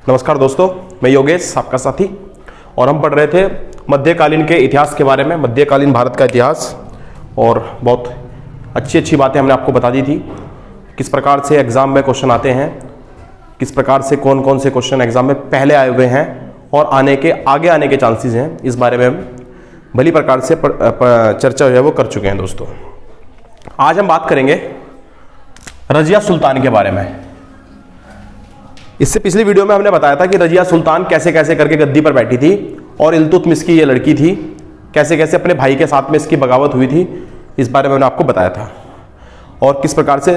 नमस्कार दोस्तों, मैं योगेश आपका साथी और हम पढ़ रहे थे मध्यकालीन के इतिहास के बारे में, मध्यकालीन भारत का इतिहास। और बहुत अच्छी अच्छी बातें हमने आपको बता दी थी, किस प्रकार से एग्ज़ाम में क्वेश्चन आते हैं, किस प्रकार से कौन कौन से क्वेश्चन एग्ज़ाम में पहले आए हुए हैं और आगे आने के चांसेस हैं। इस बारे में हम भली प्रकार से चर्चा जो है वो कर चुके हैं दोस्तों। आज हम बात करेंगे रजिया सुल्तान के बारे में। इससे पिछली वीडियो में हमने बताया था कि रजिया सुल्तान कैसे कैसे करके गद्दी पर बैठी थी और इल्तुतमिश की ये लड़की थी, कैसे कैसे अपने भाई के साथ में इसकी बगावत हुई थी, इस बारे में मैंने आपको बताया था। और किस प्रकार से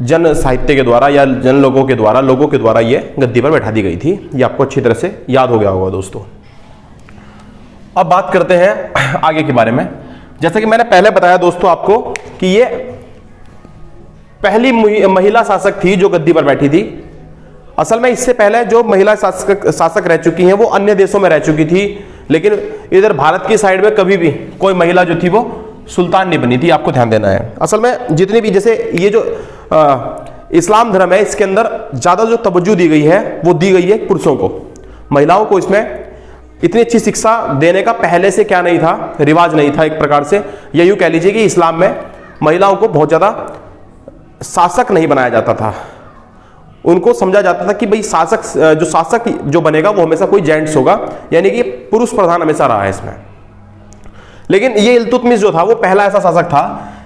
जन साहित्य के द्वारा या जन लोगों के द्वारा ये गद्दी पर बैठा दी गई थी। ये आपको अच्छी तरह से याद हो गया होगा दोस्तों। अब बात करते हैं आगे के बारे में। जैसा कि मैंने पहले बताया दोस्तों आपको कि ये पहली महिला शासक थी जो गद्दी पर बैठी थी। असल में इससे पहले जो महिला शासक रह चुकी हैं वो अन्य देशों में रह चुकी थी, लेकिन इधर भारत की साइड में कभी भी कोई महिला जो थी वो सुल्तान नहीं बनी थी। आपको ध्यान देना है। असल में जितनी भी, जैसे ये जो इस्लाम धर्म है, इसके अंदर ज्यादा जो तवज्जो दी गई है वो दी गई है पुरुषों को। महिलाओं को इसमें इतनी अच्छी शिक्षा देने का पहले से क्या नहीं था, रिवाज नहीं था। एक प्रकार से या यूं कह लीजिए कि इस्लाम में महिलाओं को बहुत ज्यादा शासक नहीं बनाया जाता था। उनको समझा जाता था कि भाई शासक जो बनेगा वो हमेशा कोई जेंट्स होगा, यानी कि पुरुष प्रधान हमेशा रहा है इसमें। लेकिन ये इल्तुतमिश जो था वो पहला ऐसा शासक था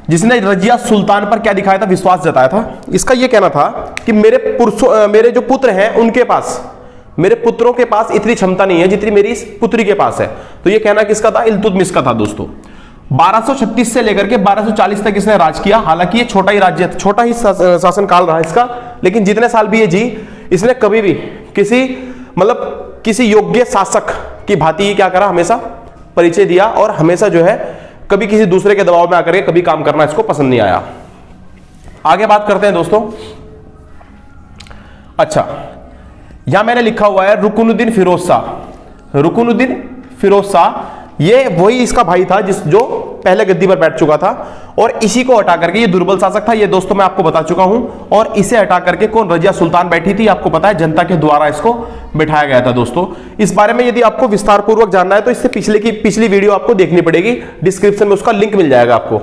जिसने रजिया सुल्तान पर क्या दिखाया था, विश्वास जताया था। इसका ये कहना था कि मेरे जो पुत्र हैं उनके पास, मेरे पुत्रों के पास इतनी क्षमता नहीं है जितनी मेरी इस पुत्री के पास है। तो ये कहना किसका था, इल्तुतमिश का था दोस्तों। 1236 से लेकर के 1240 तक इसने राज किया। हालांकि ये छोटा ही शासन काल रहा इसका, लेकिन जितने साल भी ये जी, इसने कभी भी किसी योग्य शासक की भांति क्या करा, हमेशा परिचय दिया और हमेशा जो है कभी किसी दूसरे के दबाव में आकर के कभी काम करना इसको पसंद नहीं आया। आगे बात करते हैं दोस्तों। अच्छा, यहां मैंने लिखा हुआ है रुकनुद्दीन फिरोज शाह। रुकनुद्दीन फिरोज शाह ये वही इसका भाई था जो पहले गद्दी पर बैठ चुका था, और इसी को हटा करके, ये दुर्बल शासक था, ये दोस्तों मैं आपको बता चुका हूं, और इसे हटा करके कौन, रजिया सुल्तान बैठी थी। आपको पता है जनता के द्वारा इसको बिठाया गया था दोस्तों। इस बारे में यदि आपको विस्तार पूर्वक जानना है तो इससे पिछली वीडियो आपको देखनी पड़ेगी, डिस्क्रिप्शन में उसका लिंक मिल जाएगा आपको।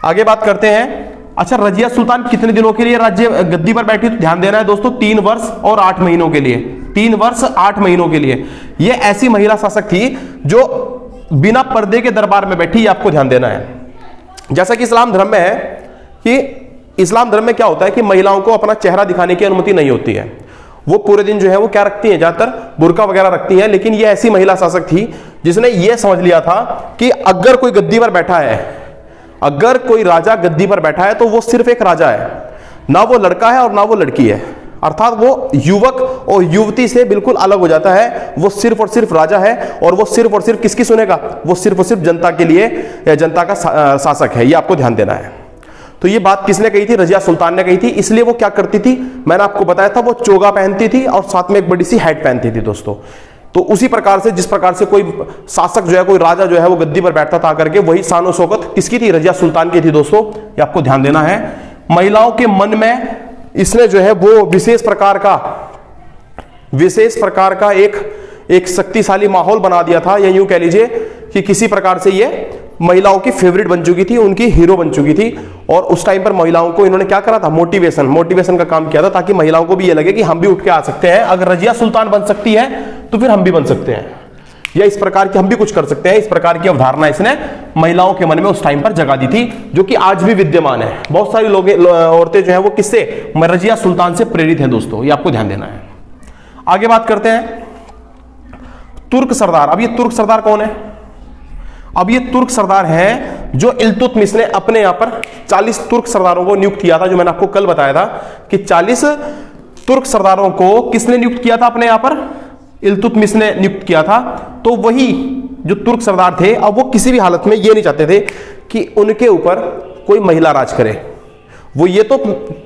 आगे बात करते हैं। अच्छा, रजिया सुल्तान कितने दिनों के लिए राज्य गद्दी पर बैठी, तो ध्यान देना है दोस्तों, 3 वर्ष और 8 महीनों के लिए। 3 वर्ष 8 महीनों के लिए ये ऐसी महिला शासक थी जो बिना पर्दे के दरबार में बैठी। ये आपको ध्यान देना है। जैसा कि इस्लाम धर्म में है कि इस्लाम धर्म में क्या होता है कि महिलाओं को अपना चेहरा दिखाने की अनुमति नहीं होती है। वो पूरे दिन जो है वो क्या रखती हैं, ज्यादातर बुर्का वगैरह रखती हैं। लेकिन ये ऐसी महिला शासक थी जिसने ये समझ लिया था कि अगर कोई गद्दी पर बैठा है, अगर कोई राजा गद्दी पर बैठा है तो वो सिर्फ एक राजा है, ना वो लड़का है और ना वो लड़की है। अर्थात वो युवक और युवती से बिल्कुल अलग हो जाता है। वो सिर्फ और सिर्फ राजा है, और वो सिर्फ और सिर्फ किसकी सुनेगा, वो सिर्फ और सिर्फ जनता के लिए या जनता का शासक है। ये आपको ध्यान देना है। तो ये बात किसने कही थी, रजिया सुल्तान ने कही थी। इसलिए वो क्या करती थी, मैंने आपको बताया था, वो चोगा पहनती थी और साथ में एक बड़ी सी हैट पहनती थी दोस्तों। तो उसी प्रकार से जिस प्रकार से कोई शासक जो है, कोई राजा जो है वो गद्दी पर बैठता था आकर के, वही शान और शौकत किसकी थी, रजिया सुल्तान की थी दोस्तों। ये आपको ध्यान देना है। महिलाओं के मन में इसने जो है वो विशेष प्रकार का एक शक्तिशाली माहौल बना दिया था, या यूं कह लीजिए कि किसी प्रकार से ये महिलाओं की फेवरेट बन चुकी थी, उनकी हीरो बन चुकी थी। और उस टाइम पर महिलाओं को इन्होंने क्या करा था, मोटिवेशन का काम किया था, ताकि महिलाओं को भी ये लगे कि हम भी उठ के आ सकते हैं। अगर रजिया सुल्तान बन सकती है तो फिर हम भी बन सकते हैं, या इस प्रकार की हम भी कुछ कर सकते हैं। इस प्रकार की अवधारणा इसने महिलाओं के मन में उस टाइम पर जगा दी थी, जो कि आज भी विद्यमान है। बहुत सारी औरतें जो है वो किससे, रजिया सुल्तान से प्रेरित हैं दोस्तों। ये आपको ध्यान देना है। आगे बात करते हैं तुर्क सरदार। अब ये तुर्क सरदार कौन है, अब ये तुर्क सरदार है जो इल्तुतमिश ने अपने यहां पर 40 तुर्क सरदारों को नियुक्त किया था। जो मैंने आपको कल बताया था कि 40 तुर्क सरदारों को किसने नियुक्त किया था अपने यहां पर, इल्तुतमिश ने नियुक्त किया था। तो वही जो तुर्क सरदार थे, अब वो किसी भी हालत में ये नहीं चाहते थे कि उनके ऊपर कोई महिला राज करे। वो ये तो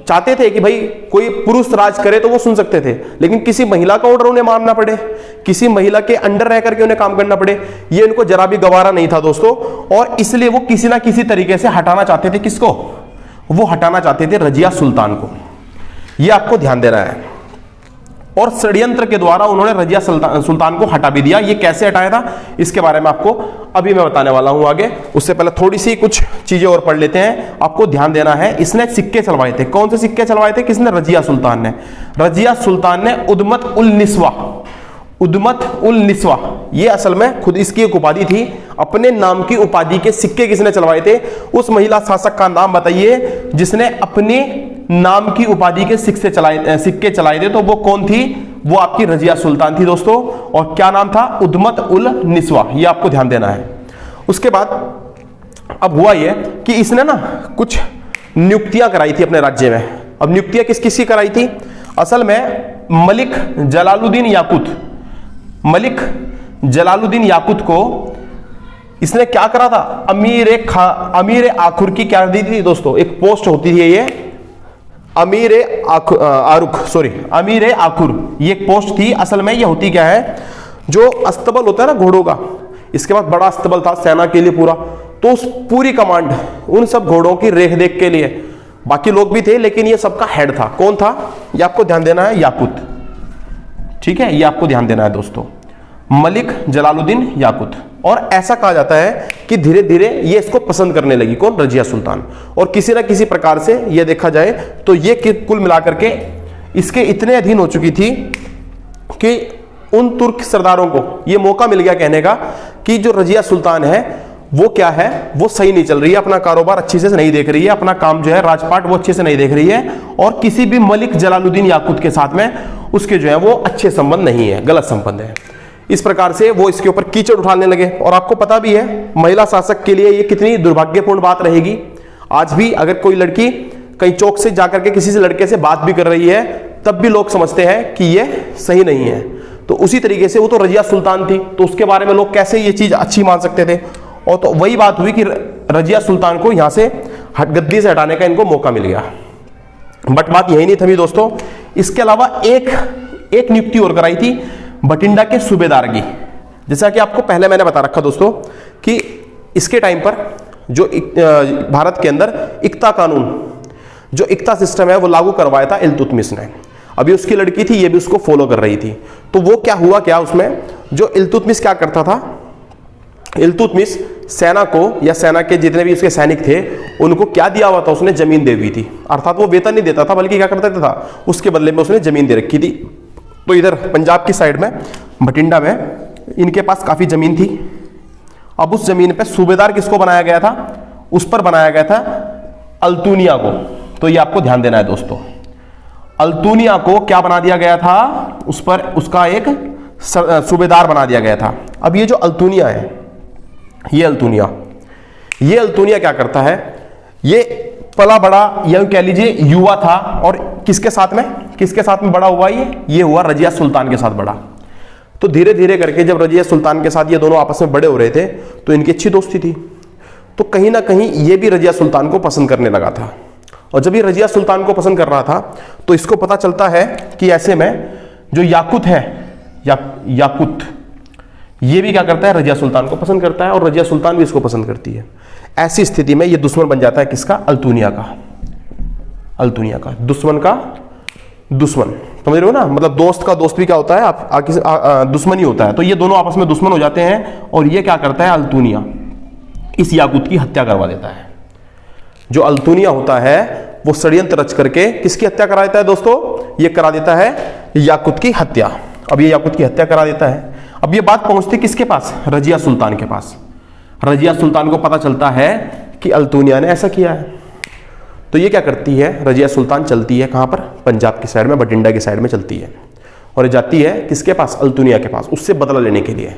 चाहते थे कि भाई कोई पुरुष राज करे तो वो सुन सकते थे, लेकिन किसी महिला का ऑर्डर उन्हें मानना पड़े, किसी महिला के अंडर रह करके उन्हें काम करना पड़े, ये इनको जरा भी गवारा नहीं था दोस्तों। और इसलिए वो किसी ना किसी तरीके से हटाना चाहते थे। किसको, वो हटाना चाहते थे रजिया सुल्तान को। ये आपको ध्यान देना है। और षड्यंत्र के द्वारा उन्होंने रजिया सुल्तान को हटा भी दिया। ये कैसे हटाया था इसके बारे में आपको अभी मैं बताने वाला हूं आगे। उससे पहले थोड़ी सी कुछ चीजें और पढ़ लेते हैं। आपको ध्यान देना है, इसने सिक्के चलवाए थे। कौन से सिक्के चलवाए थे? किसने? रजिया सुल्तान ने। रजिया सुल्तान ने उद्मत उल निस्वा, उद्मत उल निस्वा, ये असल में खुद इसकी एक उपाधि थी। अपने नाम की उपाधि के सिक्के किसने चलवाए थे? उस महिला शासक का नाम बताइए जिसने अपने नाम की उपाधि के सिक्के चलाए थे। तो वो कौन थी? वो आपकी रजिया सुल्तान थी दोस्तों। और क्या नाम था? उद्मत उल निस्वा। ये आपको ध्यान देना है। उसके बाद अब हुआ ये कि इसने ना कुछ नियुक्तियां कराई थी अपने राज्य में। अब नियुक्तियां किस किस की कराई थी? असल में मलिक जलालुद्दीन याकुत, मलिक जलालुद्दीन याकुत को इसने क्या करा था? अमीर आखुर की क्या दी थी दोस्तों? एक पोस्ट होती थी ये, अमीर आखुर, ये एक पोस्ट थी। असल में ये होती क्या है? जो अस्तबल होता है ना घोड़ों का, इसके बाद बड़ा अस्तबल था सेना के लिए पूरा, तो उस पूरी कमांड उन सब घोड़ों की रेख देख के लिए, बाकी लोग भी थे लेकिन ये सबका हेड था। कौन था? ये आपको ध्यान देना है, याकुत। ठीक है, ये आपको ध्यान देना है दोस्तों, मलिक जलालुद्दीन याकुत। और ऐसा कहा जाता है कि धीरे धीरे ये इसको पसंद करने लगी। कौन? रजिया सुल्तान। और किसी ना किसी प्रकार से ये देखा जाए तो ये कुल मिलाकर के इसके इतने अधीन हो चुकी थी कि उन तुर्क सरदारों को ये मौका मिल गया कहने का कि जो रजिया सुल्तान है वो क्या है, वो सही नहीं चल रही है, अपना कारोबार अच्छे से नहीं देख रही है, अपना काम जो है राजपाट वो अच्छे से नहीं देख रही है, और किसी भी मलिक जलालुद्दीन याकुत के साथ में उसके जो है वो अच्छे संबंध नहीं है, गलत संबंध है। इस प्रकार से वो इसके ऊपर कीचड़ उठाने लगे। और आपको पता भी है महिला शासक के लिए ये कितनी दुर्भाग्यपूर्ण बात रहेगी। आज भी अगर कोई लड़की कहीं चौक से जाकर के किसी से लड़के से बात भी कर रही है तब भी लोग समझते हैं कि ये सही नहीं है। तो उसी तरीके से वो तो रजिया सुल्तान थी, तो उसके बारे में लोग कैसे ये चीज अच्छी मान सकते थे। और तो वही बात हुई कि रजिया सुल्तान को यहां से गद्दी से हटाने का इनको मौका मिल गया। बट बात यही नहीं थमी दोस्तों, इसके अलावा एक नियुक्ति और कराई थी बठिंडा के सूबेदार की। जैसा कि आपको पहले मैंने बता रखा दोस्तों कि इसके टाइम पर जो भारत के अंदर इक्ता कानून, जो इक्ता सिस्टम है वो लागू करवाया था इल्तुतमिश ने। अभी उसकी लड़की थी, ये भी उसको फॉलो कर रही थी। तो वो क्या हुआ, क्या उसमें जो इल्तुतमिश क्या करता था, इल्तुतमिश सेना को या सेना के जितने भी उसके सैनिक थे उनको क्या दिया हुआ था? उसने जमीन दे हुई थी। अर्थात वो वेतन नहीं देता था बल्कि क्या करता था, उसके बदले में उसने जमीन दे रखी थी। तो इधर पंजाब की साइड में बठिंडा में इनके पास काफी जमीन थी। अब उस जमीन पे सूबेदार किसको बनाया गया था? उस पर बनाया गया था अल्तुनिया को। तो ये आपको ध्यान देना है दोस्तों, अल्तुनिया को क्या बना दिया गया था? उस पर उसका एक सूबेदार बना दिया गया था। अब ये जो अल्तुनिया है, ये अल्तुनिया क्या करता है? ये पला बड़ा या कह लीजिए युवा था, और किसके साथ में बड़ा हुआ? ये हुआ रजिया सुल्तान के साथ बड़ा। तो धीरे धीरे करके जब रजिया सुल्तान के साथ ये दोनों आपस में बड़े हो रहे थे तो इनकी अच्छी दोस्ती थी। तो कहीं ना कहीं ये भी रजिया सुल्तान को पसंद करने लगा था। और जब ये रजिया सुल्तान को पसंद कर रहा था तो इसको पता चलता है कि ऐसे में जो याकुत है, याकुत ये भी क्या करता है? रजिया सुल्तान को पसंद करता है, और रजिया सुल्तान भी इसको पसंद करती है। ऐसी स्थिति में ये दुश्मन बन जाता है किसका? अल्तुनिया का दुश्मन का दुश्मन, समझ रहे हो ना? मतलब दोस्त का दोस्त भी क्या होता है? दुश्मन ही होता है। तो ये दोनों आपस में दुश्मन हो जाते हैं, और ये क्या करता है? अल्तुनिया इस याकुत की हत्या करवा देता है। जो अल्तुनिया होता है वो षड्यंत्र रच करके किसकी हत्या करा देता है दोस्तों? ये करा देता है याकुत की हत्या। अब ये याकुत की हत्या करा देता है। अब ये बात पहुंचती किसके पास? रजिया सुल्तान के पास। रजिया सुल्तान को पता चलता है कि अल्तुनिया ने ऐसा किया है। तो ये क्या करती है? रजिया सुल्तान चलती है कहां पर? पंजाब की साइड में, बठिंडा की साइड में चलती है, और ये जाती है किसके पास? अल्तुनिया के पास, उससे बदला लेने के लिए।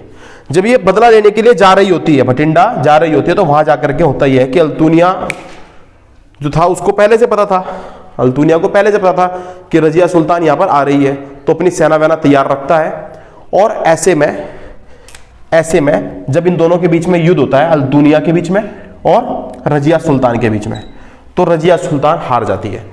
जब ये बदला लेने के लिए जा रही होती है, बठिंडा जा रही होती है, तो वहां जाकर के होता यह है कि अल्तुनिया जो था उसको पहले से पता था, अल्तुनिया को पहले से पता था कि रजिया सुल्तान यहां पर आ रही है, तो अपनी सेना वेना तैयार रखता है। और ऐसे में जब इन दोनों के बीच में युद्ध होता है, अल्तुनिया के बीच में और रजिया सुल्तान के बीच में, तो रजिया सुल्तान हार जाती है।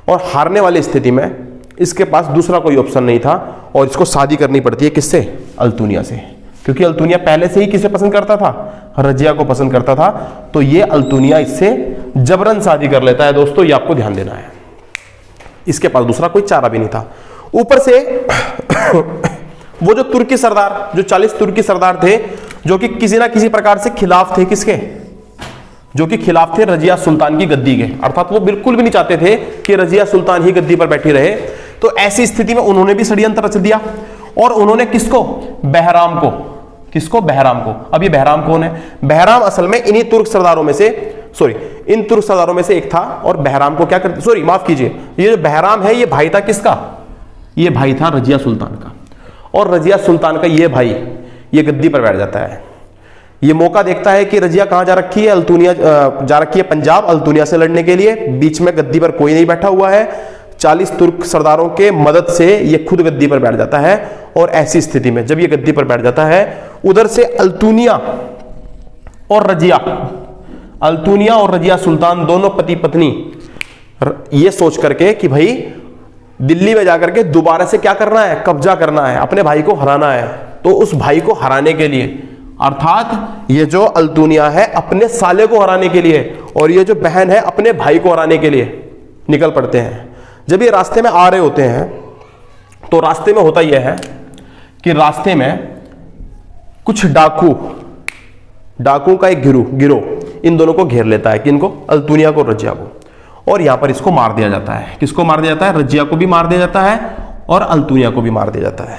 और हारने वाली स्थिति में इसके पास दूसरा कोई ऑप्शन नहीं था, और इसको शादी करनी पड़ती है किससे? अल्तुनिया से। क्योंकि अल्तुनिया पहले से ही किसे पसंद करता था? रजिया को पसंद करता था। तो ये अल्तुनिया इससे जबरन शादी कर लेता है दोस्तों, ये आपको ध्यान देना है। इसके पास दूसरा कोई चारा भी नहीं था। ऊपर से वो जो तुर्की सरदार, जो 40 तुर्की सरदार थे, जो कि किसी ना किसी प्रकार से खिलाफ थे, किसके, जो कि खिलाफ थे रजिया सुल्तान की गद्दी के, अर्थात वो बिल्कुल भी नहीं चाहते थे कि रजिया सुल्तान ही गद्दी पर बैठी रहे। तो ऐसी स्थिति में उन्होंने भी षड्यंत्र रच दिया और उन्होंने किसको, बहराम को, किसको, बहराम को। अब ये बहराम कौन है? बहराम असल में इन्हीं तुर्क सरदारों में से, सॉरी, इन तुर्क सरदारों में से एक था। और बहराम को क्या करते, सॉरी माफ कीजिए, ये जो बहराम है ये भाई था किसका, ये भाई था रजिया सुल्तान का। और रजिया सुल्तान का ये भाई ये गद्दी पर बैठ जाता है। ये मौका देखता है कि रजिया कहां जा रखी है, अल्तुनिया जा रखी है पंजाब, अल्तुनिया से लड़ने के लिए। बीच में गद्दी पर कोई नहीं बैठा हुआ है, 40 तुर्क सरदारों के मदद से ये खुद गद्दी पर बैठ जाता है। और ऐसी स्थिति में जब ये गद्दी पर बैठ जाता है, उधर से अल्तुनिया और रजिया, अल्तुनिया और रजिया सुल्तान दोनों पति पत्नी ये सोच करके कि भाई दिल्ली में जाकर के दोबारा से क्या करना है, कब्जा करना है, अपने भाई को हराना है। तो उस भाई को हराने के लिए, अर्थात ये जो अल्तुनिया है अपने साले को हराने के लिए और ये जो बहन है अपने भाई को हराने के लिए निकल पड़ते हैं। जब ये रास्ते में आ रहे होते हैं तो रास्ते में होता यह है कि रास्ते में कुछ डाकू का एक गिरोह इन दोनों को घेर लेता है, किनको, अल्तुनिया को, रजिया को। और यहां पर इसको मार दिया जाता है। किसको मार दिया जाता है? रजिया को भी मार दिया जाता है और अल्तुनिया को भी मार दिया जाता है।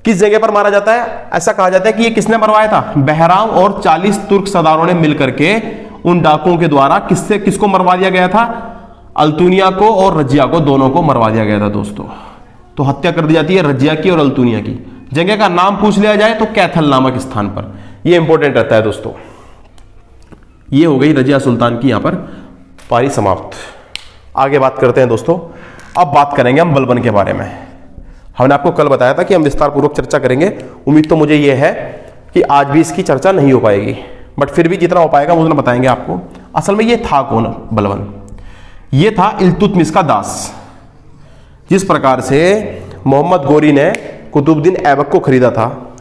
किस जगह पर मारा जाता है? ऐसा कहा जाता है कि ये किसने मरवाया था? बहराम और 40 तुर्क सरदारों ने मिलकर के उन डाकुओं के द्वारा किसको मरवा दिया गया था? अल्तुनिया को और रजिया को, दोनों को मरवा दिया गया था दोस्तों। तो हत्या कर दी जाती है रजिया की और अल्तुनिया की। जगह का नाम पूछ लिया जाए तो कैथल नामक स्थान पर, यह इंपॉर्टेंट रहता है दोस्तों। ये हो गई रजिया सुल्तान की यहां पर पारी समाप्त। आगे बात करते हैं दोस्तों। अब बात करेंगे हम बलबन के बारे में। हमने आपको कल बताया था कि हम विस्तार पूर्वक चर्चा करेंगे। उम्मीद तो मुझे यह है कि आज भी इसकी चर्चा नहीं हो पाएगी, बट फिर भी जितना हो पाएगा उतना बताएंगे आपको। असल में ये था कौन बलबन? ये था इल्तुतमिश का दास। जिस प्रकार से मोहम्मद गोरी ने कुतुबुद्दीन ऐबक को खरीदा था,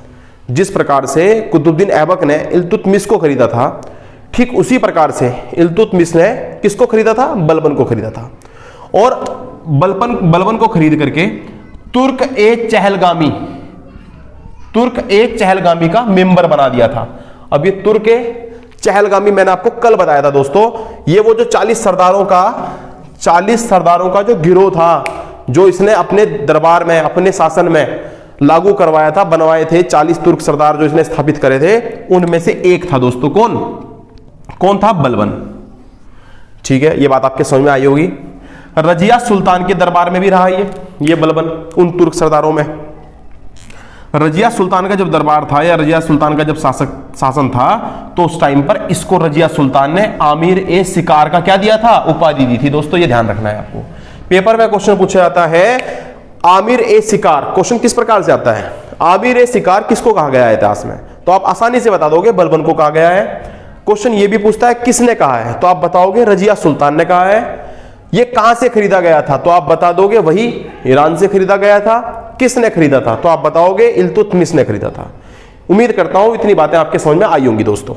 जिस प्रकार से कुतुबुद्दीन ऐबक ने इल्तुतमिश को खरीदा था, ठीक उसी प्रकार से इल्तुतमिश ने किसको खरीदा था? बलबन को खरीदा था। और बलबन को खरीद करके तुर्क ए चहलगामी का मेंबर बना दिया था। अब ये तुर्क ए चहलगामी मैंने आपको कल बताया था दोस्तों। ये वो जो 40 सरदारों का जो गिरोह था, जो इसने अपने दरबार में, अपने शासन में लागू करवाया था, बनवाए थे 40 तुर्क सरदार जो इसने स्थापित करे थे, उनमें से एक था दोस्तों। कौन था? बलबन। ठीक है, ये बात आपके समझ में आई होगी। रजिया सुल्तान के दरबार में भी रहा ये बलबन उन तुर्क सरदारों में। रजिया सुल्तान का जब दरबार था या रजिया सुल्तान का जब शासन था, तो उस टाइम पर इसको रजिया सुल्तान ने आमिर ए शिकार का क्या दिया था? उपाधि दी थी दोस्तों। ये ध्यान रखना है आपको। पेपर में क्वेश्चन पूछा जाता है आमिर ए शिकार। क्वेश्चन किस प्रकार से आता है? आमिर ए शिकार किसको कहा गया है इतिहास में? तो आप आसानी से बता दोगे बलबन को कहा गया है। क्वेश्चन ये भी पूछता है किसने कहा है, तो आप बताओगे रजिया सुल्तान ने कहा है। ये कहां से खरीदा गया था, तो आप बता दोगे वही ईरान से खरीदा गया था। किसने खरीदा था, तो आप बताओगे इल्तुतमिश ने खरीदा था। उम्मीद करता हूं इतनी बातें आपके समझ में आई होंगी दोस्तों।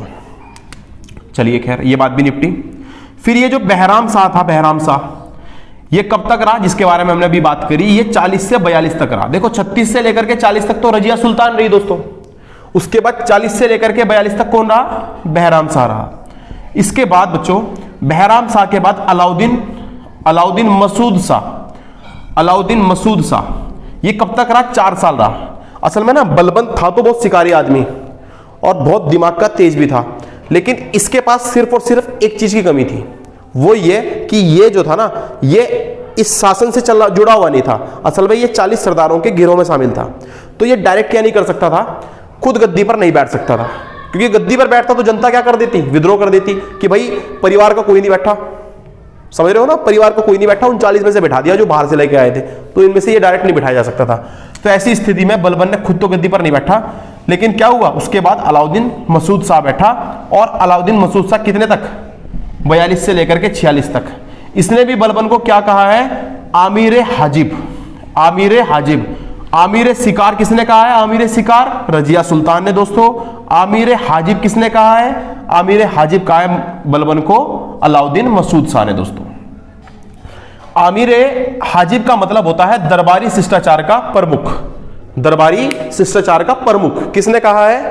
चलिए खैर, ये बात भी निपटी। फिर ये जो बहराम शाह था, बहराम शाह, ये कब तक रहा, जिसके बारे में हमने अभी बात करी, ये 40 से 42 तक रहा। देखो 36 से लेकर के 40 तक तो रजिया सुल्तान रही दोस्तों। उसके बाद 40 से लेकर के 42 तक कौन रहा? बहराम शाह रहा। इसके बाद बच्चों, बहराम शाह के बाद अलाउद्दीन मसूद शाह, ये कब तक रहा? 4 साल रहा। असल में ना बलबन था तो बहुत शिकारी आदमी और बहुत दिमाग का तेज भी था, लेकिन इसके पास सिर्फ और सिर्फ एक चीज की कमी थी, वो ये कि ये जो था ना, ये इस शासन से जुड़ा हुआ नहीं था। असल में ये 40 सरदारों के गिरोह में शामिल था, तो ये डायरेक्ट क्या नहीं कर सकता था, खुद गद्दी पर नहीं बैठ सकता था। क्योंकि गद्दी पर बैठता तो जनता क्या कर देती? विद्रोह कर देती कि भाई परिवार का कोई नहीं बैठा। समझ रहे हो ना, परिवार को कोई नहीं बैठा, उन 40 में से बैठा दिया जो बाहर से लेके आए थे, तो इनमें से ये डायरेक्ट नहीं बिठाया जा सकता था। तो ऐसी स्थिति में बलबन ने खुद तो गद्दी पर नहीं बैठा, लेकिन क्या हुआ, उसके बाद अलाउद्दीन मसूद शाह बैठा। और अलाउद्दीन मसूद शाह कितने तक? 42 से लेकर के 46 तक। इसने भी बलबन को क्या कहा है? आमिर हाजिब। आमिर शिकार किसने कहा है? आमिर शिकार रजिया सुल्तान ने दोस्तों। आमिर हाजिब किसने कहा है? आमिर हाजिब कहा है बलबन को अलाउद्दीन मसूद शाह ने दोस्तों। आमिर हाजिब का मतलब होता है दरबारी शिष्टाचार का प्रमुख। दरबारी शिष्टाचार का प्रमुख किसने कहा है?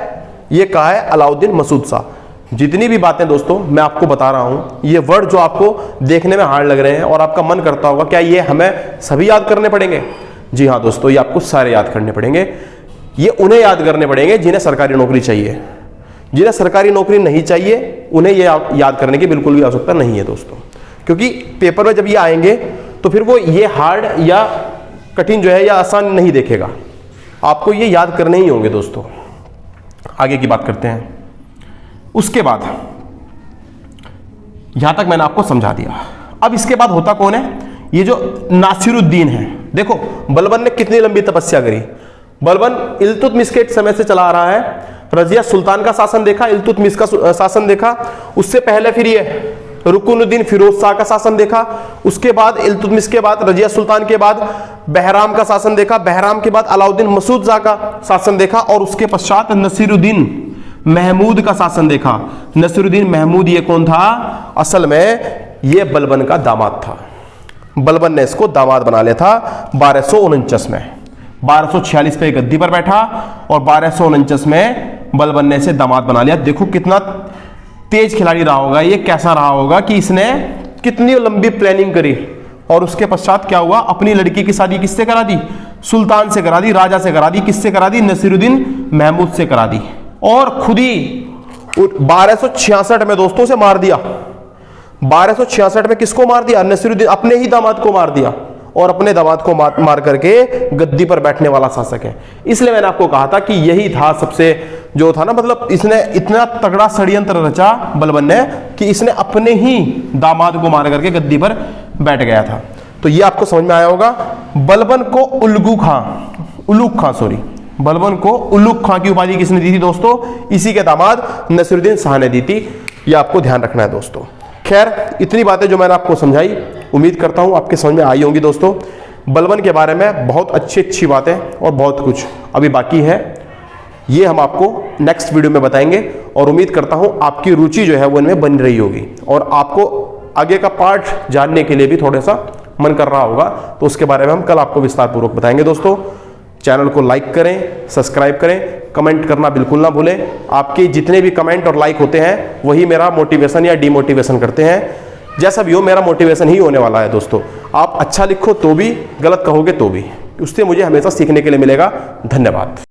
ये कहा है अलाउद्दीन मसूद शाह। जितनी भी बातें दोस्तों मैं आपको बता रहा हूं, ये वर्ड जो आपको देखने में हार्ड लग रहे हैं और आपका मन करता होगा क्या ये हमें सभी याद करने पड़ेंगे? जी हाँ दोस्तों, ये आपको सारे याद करने पड़ेंगे। ये उन्हें याद करने पड़ेंगे जिन्हें सरकारी नौकरी चाहिए। जिन्हें सरकारी नौकरी नहीं चाहिए उन्हें ये याद करने की बिल्कुल भी आवश्यकता नहीं है दोस्तों, क्योंकि पेपर में जब ये आएंगे तो फिर वो ये हार्ड या कठिन जो है या आसान नहीं देखेगा, आपको ये याद करने ही होंगे दोस्तों। आगे की बात करते हैं। उसके बाद यहां तक मैंने आपको समझा दिया। अब इसके बाद होता कौन है? ये जो नासिरुद्दीन है। देखो बलबन ने कितनी लंबी तपस्या करी। बलबन इल्तुतमिश के समय से चला आ रहा है। रजिया सुल्तान का शासन देखा, इल्तुतमिश का शासन देखा, उससे पहले फिर ये रुकुनुद्दीन फिरोज शाह का शासन देखा, उसके बाद इल्तुतमिश के बाद रजिया सुल्तान के बाद बहराम का शासन देखा, बहराम के बाद अलाउद्दीन मसूद शाह का शासन देखा और उसके पश्चात नसीरुद्दीन महमूद का शासन देखा। नसीरुद्दीन महमूद ये कौन था? असल में ये बलबन का दामाद था। बलबन ने इसको दामाद बना लिया था 1249 में। 1246 पे गद्दी पर बैठा और 1249 में बलबन ने इसे दामाद बना लिया। देखो कितना तेज खिलाड़ी रहा होगा, ये कैसा रहा होगा कि इसने कितनी लंबी प्लानिंग करी और उसके पश्चात क्या हुआ? अपनी लड़की की शादी किससे करा दी? सुल्तान से करा दी, राजा से करा दी। किससे करा दी? नसीरुद्दीन महमूद से करा दी। और खुद ही 1266 में दोस्तों से मार दिया। 1266 में किसको मार दिया? नसीरुद्दीन अपने ही दामाद को मार दिया और अपने दामाद को मार करके गद्दी पर बैठने वाला शासक है। इसलिए मैंने आपको कहा था कि यही था सबसे जो था ना, मतलब इसने इतना तगड़ा षड्यंत्र रचा बलबन ने कि इसने अपने ही दामाद को मार करके गद्दी पर बैठ गया था। तो ये आपको समझ में आया होगा। बलबन को उलूक खां बलबन को उलूक खां की उपाधि किसने दी थी दोस्तों? इसी के दामाद नसीरुद्दीन शाह ने दी थी। ये आपको ध्यान रखना है दोस्तों। खैर इतनी बातें जो मैंने आपको समझाई, उम्मीद करता हूं आपके समझ में आई होंगी दोस्तों। बलबन के बारे में बहुत अच्छी बातें और बहुत कुछ अभी बाकी है, ये हम आपको नेक्स्ट वीडियो में बताएंगे और उम्मीद करता हूं आपकी रुचि जो है वो इनमें बन रही होगी और आपको आगे का पार्ट जानने के लिए भी थोड़ा सा मन कर रहा होगा। तो उसके बारे में हम कल आपको विस्तार पूर्वक बताएंगे दोस्तों। चैनल को लाइक करें, सब्सक्राइब करें, कमेंट करना बिल्कुल ना भूलें। आपके जितने भी कमेंट और लाइक होते हैं वही मेरा मोटिवेशन या डीमोटिवेशन करते हैं। जैसा भी हो मेरा मोटिवेशन ही होने वाला है दोस्तों। आप अच्छा लिखो तो भी, गलत कहोगे तो भी, उससे मुझे हमेशा सीखने के लिए मिलेगा। धन्यवाद।